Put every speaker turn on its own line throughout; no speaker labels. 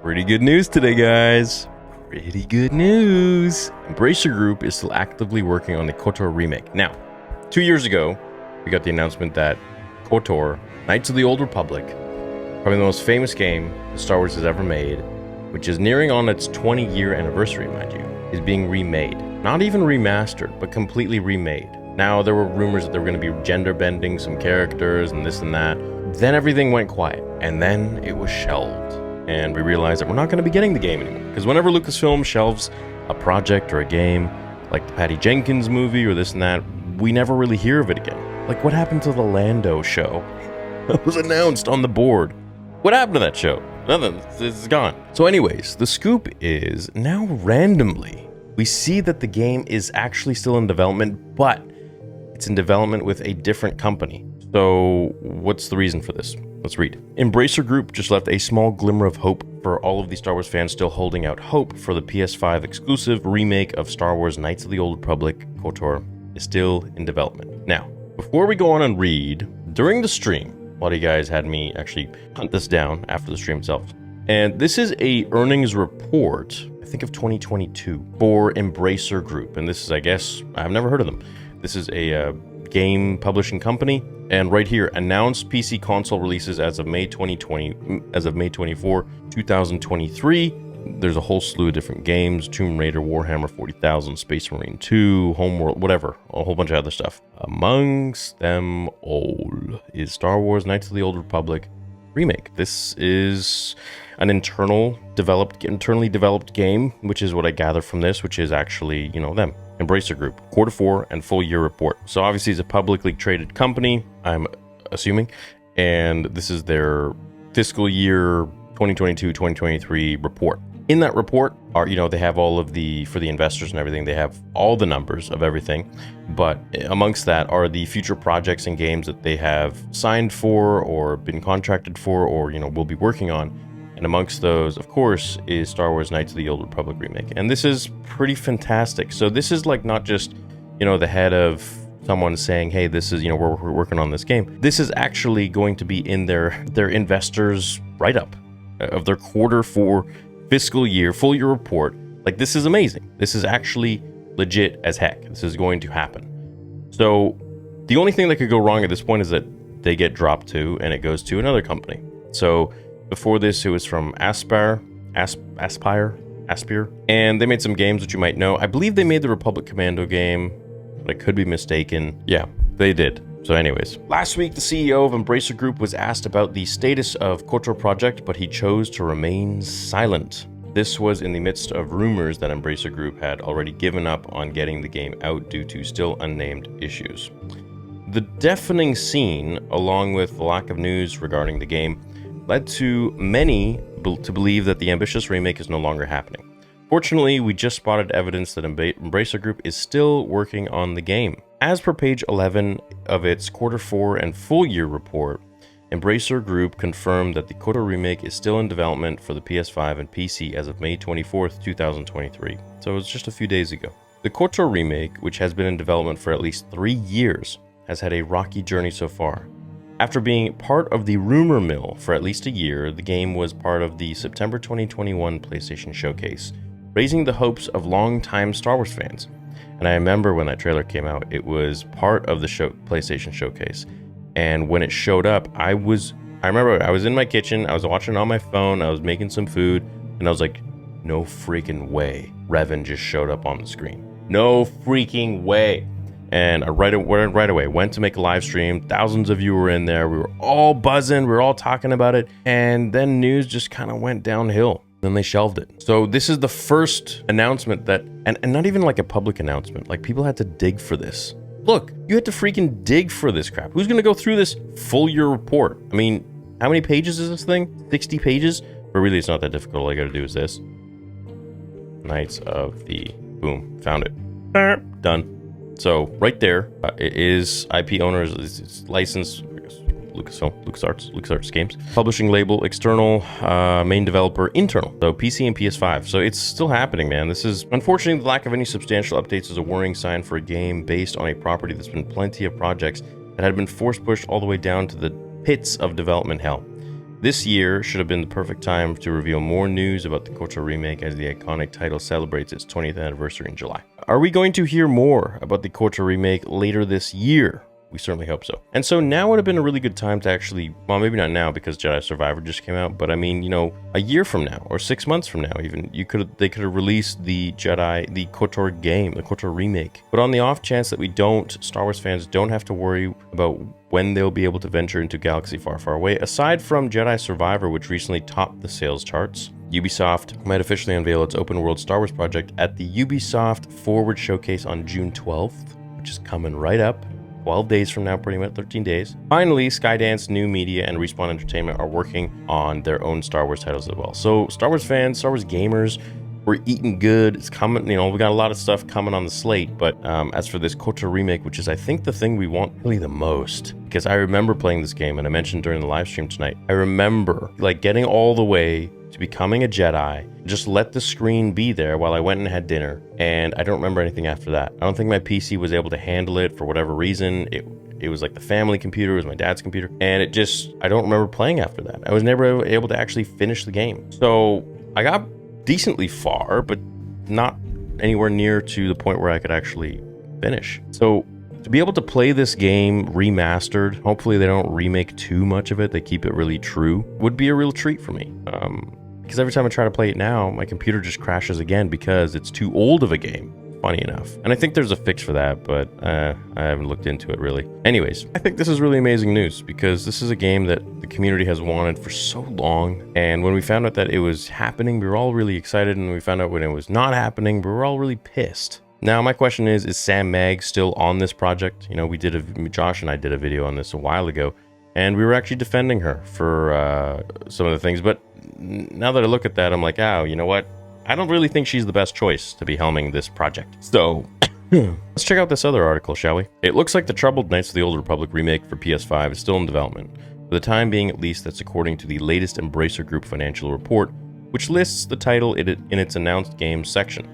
Pretty good news today, guys. Pretty good news. Embracer Group is still actively working on the Kotor Remake. Now, 2 years ago, we got the announcement that Kotor, Knights of the Old Republic, probably the most famous game Star Wars has ever made, which is nearing on its 20-year anniversary, mind you, is being remade. Not even remastered, but completely remade. Now, there were rumors that there were going to be gender bending some characters and this and that. Then everything went quiet, and then it was shelved. And we realized that we're not going to be getting the game anymore. Because whenever Lucasfilm shelves a project or a game, like the Patty Jenkins movie or this and that, we never really hear of it again. Like, what happened to the Lando show? It was announced on the board. What happened to that show? Nothing. It's gone. So anyways, the scoop is now randomly, we see that the game is actually still in development, but it's in development with a different company. So what's the reason for this? Let's read. Embracer Group just left a small glimmer of hope for all of the Star Wars fans still holding out hope for the PS5 exclusive remake of Star Wars Knights of the Old Republic. Kotor is still in development. Now, before we go on and read, during the stream, a lot of you guys had me actually hunt this down after the stream itself. And this is a earnings report, I think of 2022, for Embracer Group. And this is, I guess, I've never heard of them. This is a game publishing company. And right here, announced PC console releases as of May 24, 2023. There's a whole slew of different games: Tomb Raider, Warhammer 40,000, Space Marine 2, Homeworld, whatever, a whole bunch of other stuff. Amongst them all is Star Wars Knights of the Old Republic Remake. This is an internally developed game, which is what I gather from this, which is actually, them. Embracer Group, Q4 and full year report. So obviously it's a publicly traded company, I'm assuming, and this is their fiscal year 2022-2023 report. In that report are, they have all of for the investors and everything, they have all the numbers of everything, but amongst that are the future projects and games that they have signed for or been contracted for or, will be working on. And amongst those, of course, is Star Wars Knights of the Old Republic Remake. And this is pretty fantastic. So this is like not just, the head of someone saying, hey, this is, we're working on this game. This is actually going to be in their investors write-up of their Q4 fiscal year, full year report. Like, this is amazing. This is actually legit as heck. This is going to happen. So the only thing that could go wrong at this point is that they get dropped to and it goes to another company. So before this, it was from Aspire, and they made some games that you might know. I believe they made the Republic Commando game, but I could be mistaken. Yeah, they did. So anyways, last week, the CEO of Embracer Group was asked about the status of Kotor project, but he chose to remain silent. This was in the midst of rumors that Embracer Group had already given up on getting the game out due to still unnamed issues. The deafening scene, along with the lack of news regarding the game, led to many to believe that the ambitious remake is no longer happening. Fortunately, we just spotted evidence that Embracer Group is still working on the game. As per page 11 of its Q4 and full year report, Embracer Group confirmed that the Kotor Remake is still in development for the PS5 and PC as of May 24th, 2023. So it was just a few days ago. The Kotor Remake, which has been in development for at least 3 years, has had a rocky journey so far. After being part of the rumor mill for at least a year, the game was part of the September 2021 PlayStation Showcase, raising the hopes of longtime Star Wars fans. And I remember when that trailer came out, it was part of the PlayStation Showcase. And when it showed up, I remember I was in my kitchen, I was watching it on my phone, I was making some food, and I was like, no freaking way Revan just showed up on the screen. No freaking way. And I right away went to make a live stream. Thousands of you were in there. We were all buzzing. We were all talking about it. And then news just kind of went downhill. Then they shelved it. So this is the first announcement that, and not even like a public announcement. Like, people had to dig for this. Look, you had to freaking dig for this crap. Who's going to go through this full year report? I mean, how many pages is this thing? 60 pages? But really, it's not that difficult. All I got to do is this. Knights of the... Boom. Found it. Done. So right there, it is IP owners, it's licensed, Lucasfilm, LucasArts Games. Publishing label, external, main developer, internal. So PC and PS5. So it's still happening, man. This is, unfortunately, the lack of any substantial updates is a worrying sign for a game based on a property that's been plenty of projects that had been pushed all the way down to the pits of development hell. This year should have been the perfect time to reveal more news about the Kotor Remake as the iconic title celebrates its 20th anniversary in July. Are we going to hear more about the Kotor Remake later this year? We certainly hope so. And so now would have been a really good time to actually, well, maybe not now because Jedi Survivor just came out, but I mean, you know, a year from now or 6 months from now even, they could have released the Kotor game, the Kotor Remake. But on the off chance that we don't, Star Wars fans don't have to worry about when they'll be able to venture into galaxy far, far away. Aside from Jedi Survivor, which recently topped the sales charts, Ubisoft might officially unveil its open world Star Wars project at the Ubisoft Forward Showcase on June 12th, which is coming right up. 12 days from now, pretty much 13 days. Finally, Skydance, New Media, and Respawn Entertainment are working on their own Star Wars titles as well. So Star Wars fans, Star Wars gamers, we're eating good. It's coming, you know, we got a lot of stuff coming on the slate. But as for this Kotor Remake, which is I think the thing we want really the most, because I remember playing this game, and I mentioned during the live stream tonight, I remember like getting all the way to becoming a Jedi, just let the screen be there while I went and had dinner, and I don't remember anything after that. I don't think my PC was able to handle it for whatever reason. It was like the family computer, it was my dad's computer, and I don't remember playing after that. I was never able to actually finish the game. So I got decently far, but not anywhere near to the point where I could actually finish. So to be able to play this game remastered, hopefully they don't remake too much of it, they keep it really true, would be a real treat for me. Because every time I try to play it now, my computer just crashes again because it's too old of a game, funny enough. And I think there's a fix for that, but I haven't looked into it really. Anyways, I think this is really amazing news because this is a game that the community has wanted for so long. And when we found out that it was happening, we were all really excited. And when we found out when it was not happening, we were all really pissed. Now, my question is Sam Mag still on this project? You know, Josh and I did a video on this a while ago, and we were actually defending her for some of the things. But now that I look at that, I'm like, oh, you know what? I don't really think she's the best choice to be helming this project. So let's check out this other article, shall we? It looks like the Troubled Knights of the Old Republic remake for PS5 is still in development. For the time being, at least, that's according to the latest Embracer Group financial report, which lists the title in its announced games section.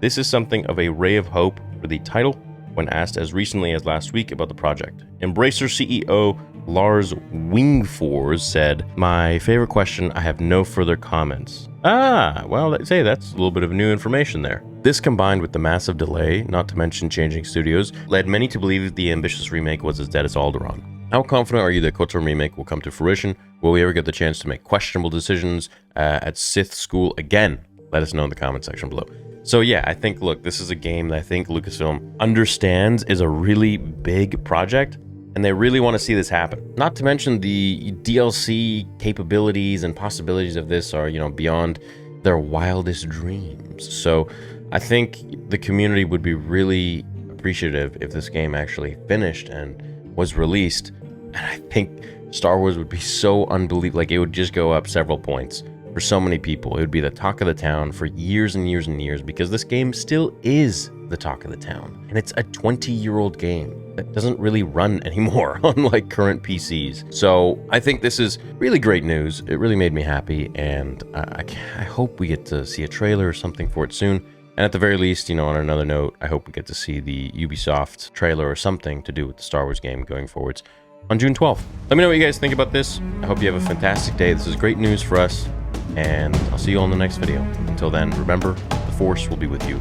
This is something of a ray of hope for the title when asked as recently as last week about the project. Embracer CEO Lars Wingfors said, "My favorite question, I have no further comments." Well, let's say that's a little bit of new information there. This combined with the massive delay, not to mention changing studios, led many to believe that the ambitious remake was as dead as Alderaan. How confident are you that Kotor Remake will come to fruition? Will we ever get the chance to make questionable decisions at Sith School again? Let us know in the comment section below. So yeah, I think, look, this is a game that I think Lucasfilm understands is a really big project, and they really want to see this happen. Not to mention the DLC capabilities and possibilities of this are, you know, beyond their wildest dreams. So I think the community would be really appreciative if this game actually finished and was released. And I think Star Wars would be so unbelievable, like it would just go up several points. For so many people, it would be the talk of the town for years and years and years because this game still is the talk of the town. And it's a 20-year-old game that doesn't really run anymore on like current PCs. So I think this is really great news. It really made me happy, and I hope we get to see a trailer or something for it soon. And at the very least, you know, on another note, I hope we get to see the Ubisoft trailer or something to do with the Star Wars game going forwards on June 12th. Let me know what you guys think about this. I hope you have a fantastic day. This is great news for us. And I'll see you all in the next video. Until then, remember, the Force will be with you.